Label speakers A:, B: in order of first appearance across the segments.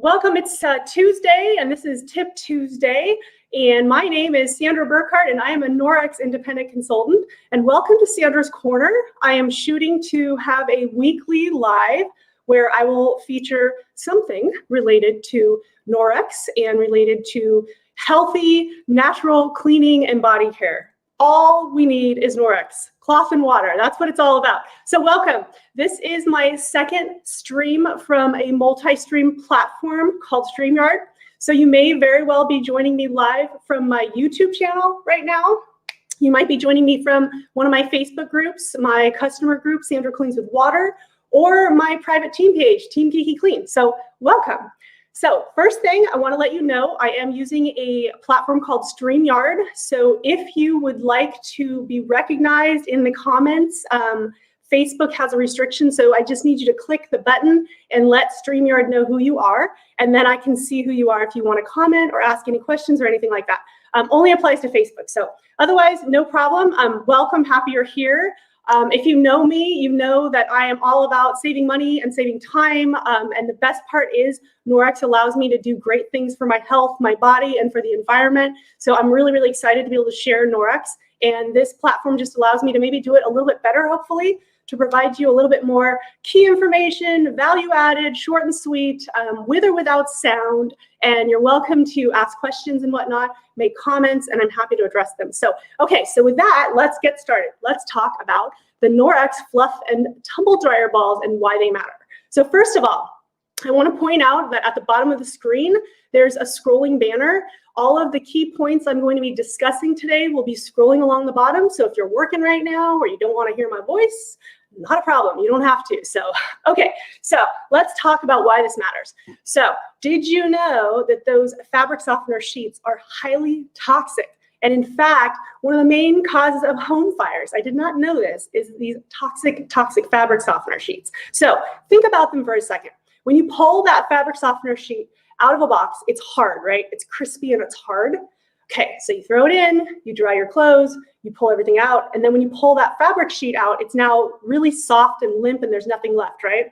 A: Welcome. It's Tuesday, and this is Tip Tuesday. And my name is Sandra Burkhart, and I am a Norax independent consultant. And welcome to Sandra's Corner. I am shooting to have a weekly live where I will feature something related to Norax and related to healthy, natural cleaning and body care. All we need is Norax, cloth and water. That's what it's all about. So welcome. This is my second stream from a multi-stream platform called StreamYard. So you may very well be joining me live from my YouTube channel right now. You might be joining me from one of my Facebook groups, my customer group, Sandra Cleans with Water, or my private team page, Team Geeky Clean. So welcome. So first thing, I want to let you know I am using a platform called StreamYard. So if you would like to be recognized in the comments, Facebook has a restriction, so I just need you to click the button and let StreamYard know who you are, and then I can see who you are if you want to comment or ask any questions or anything like that. Only applies to Facebook, so otherwise, no problem. Welcome, happy you're here. If you know me, you know that I am all about saving money and saving time, and the best part is Norax allows me to do great things for my health, my body, and for the environment. So I'm really, really excited to be able to share Norax, and this platform just allows me to maybe do it a little bit better, hopefully, to provide you a little bit more key information, value added, short and sweet, with or without sound. And you're welcome to ask questions and whatnot, make comments, and I'm happy to address them. So, okay, so with that, let's get started. Let's talk about the Norax Fluff and Tumble dryer balls and why they matter. So first of all, I want to point out that at the bottom of the screen, there's a scrolling banner. All of the key points I'm going to be discussing today will be scrolling along the bottom. So if you're working right now or you don't want to hear my voice, not a problem. You don't have to. So, okay. So let's talk about why this matters. So did you know that those fabric softener sheets are highly toxic? And in fact, one of the main causes of home fires, I did not know this, is these toxic fabric softener sheets. So think about them for a second. When you pull that fabric softener sheet out of a box, it's hard, right? It's crispy and it's hard. Okay, so you throw it in, you dry your clothes, you pull everything out, and then when you pull that fabric sheet out, it's now really soft and limp and there's nothing left, right?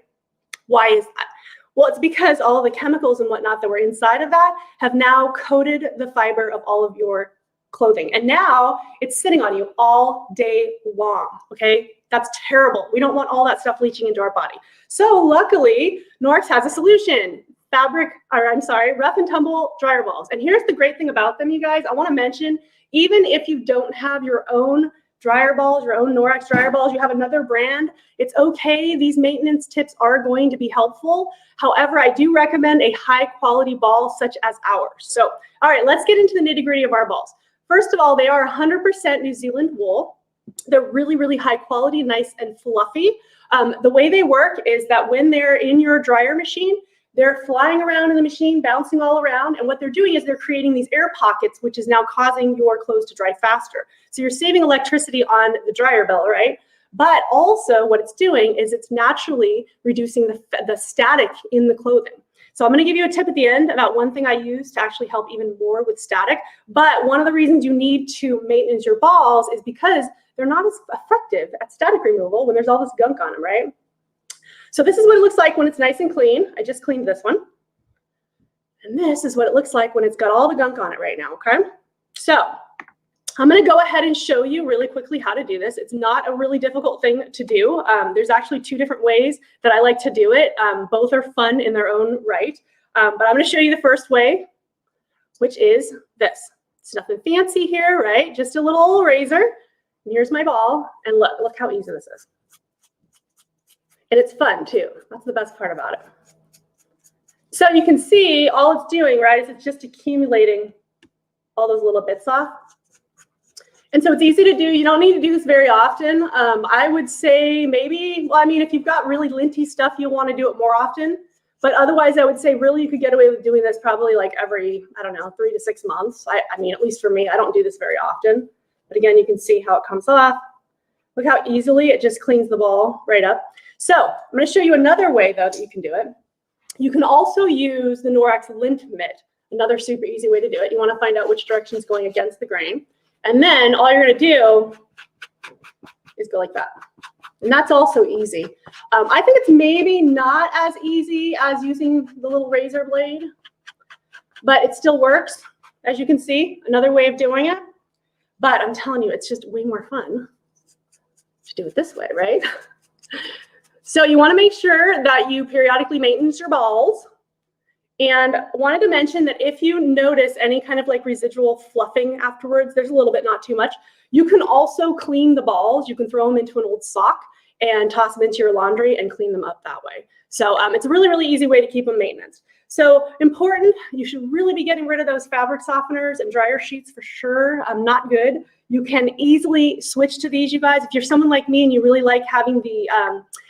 A: Why is that? Well, it's because all of the chemicals and whatnot that were inside of that have now coated the fiber of all of your clothing. And now it's sitting on you all day long, okay? That's terrible. We don't want all that stuff leaching into our body. So luckily, Norax has a solution. Rough and Tumble dryer balls. And here's the great thing about them, you guys. I want to mention, even if you don't have your own dryer balls, your own Norax dryer balls, you have another brand, it's okay. These maintenance tips are going to be helpful. However, I do recommend a high quality ball such as ours. So, all right, let's get into the nitty gritty of our balls. First of all, they are 100% New Zealand wool. They're really, really high quality, nice and fluffy. The way they work is that when they're in your dryer machine, they're flying around in the machine, bouncing all around, and what they're doing is they're creating these air pockets, which is now causing your clothes to dry faster. So you're saving electricity on the dryer bill, right? But also what it's doing is it's naturally reducing the static in the clothing. So I'm going to give you a tip at the end about one thing I use to actually help even more with static. But one of the reasons you need to maintenance your balls is because they're not as effective at static removal when there's all this gunk on them, right? So this is what it looks like when it's nice and clean. I just cleaned this one. And this is what it looks like when it's got all the gunk on it right now, okay? So I'm going to go ahead and show you really quickly how to do this. It's not a really difficult thing to do. There's actually two different ways that I like to do it. Both are fun in their own right. But I'm going to show you the first way, which is this. It's nothing fancy here, right? Just a little old razor. And here's my ball. And look how easy this is. And it's fun too. That's the best part about it. So you can see all it's doing, right, is it's just accumulating all those little bits off. And so it's easy to do. You don't need to do this very often. I would say maybe, well, I mean, if you've got really linty stuff, you'll want to do it more often. But otherwise, I would say really you could get away with doing this probably like every, I don't know, 3 to 6 months. I mean, at least for me, I don't do this very often. But again, you can see how it comes off. Look how easily it just cleans the ball right up. So I'm going to show you another way, though, that you can do it. You can also use the Norax lint mitt, another super easy way to do it. You want to find out which direction is going against the grain. And then all you're going to do is go like that. And that's also easy. I think it's maybe not as easy as using the little razor blade, but it still works. As you can see, another way of doing it. But I'm telling you, it's just way more fun to do it this way, right? So you want to make sure that you periodically maintenance your balls. And wanted to mention that if you notice any kind of like residual fluffing afterwards, there's a little bit, not too much, you can also clean the balls. You can throw them into an old sock and toss them into your laundry and clean them up that way. So it's a really, really easy way to keep them maintenance. So important, you should really be getting rid of those fabric softeners and dryer sheets for sure. Not good. You can easily switch to these, you guys. If you're someone like me and you really like having the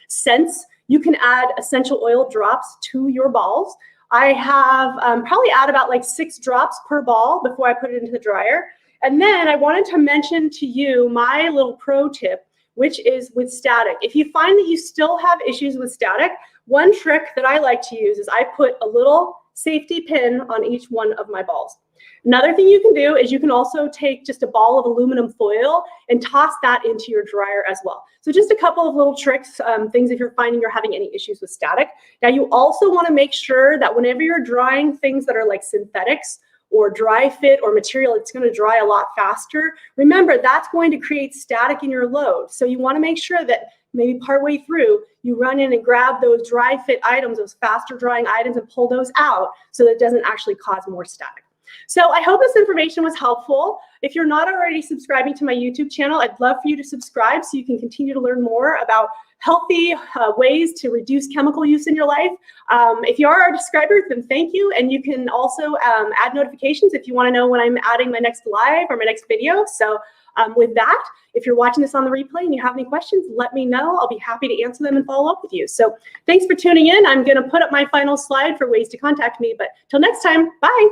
A: scents, you can add essential oil drops to your balls. I have probably add about like 6 drops per ball before I put it into the dryer. And then I wanted to mention to you my little pro tip, which is with static. If you find that you still have issues with static, one trick that I like to use is I put a little safety pin on each one of my balls. Another thing you can do is you can also take just a ball of aluminum foil and toss that into your dryer as well. So just a couple of little tricks, things if you're finding you're having any issues with static. Now you also want to make sure that whenever you're drying things that are like synthetics or dry fit or material, it's going to dry a lot faster. Remember, that's going to create static in your load. So you want to make sure that maybe partway through, you run in and grab those dry fit items, those faster drying items, and pull those out so that it doesn't actually cause more static. So I hope this information was helpful. If you're not already subscribing to my YouTube channel, I'd love for you to subscribe so you can continue to learn more about healthy ways to reduce chemical use in your life. If you are a subscriber, then thank you. And you can also add notifications if you want to know when I'm adding my next live or my next video. So with that, if you're watching this on the replay and you have any questions, let me know. I'll be happy to answer them and follow up with you. So thanks for tuning in. I'm going to put up my final slide for ways to contact me. But till next time, bye.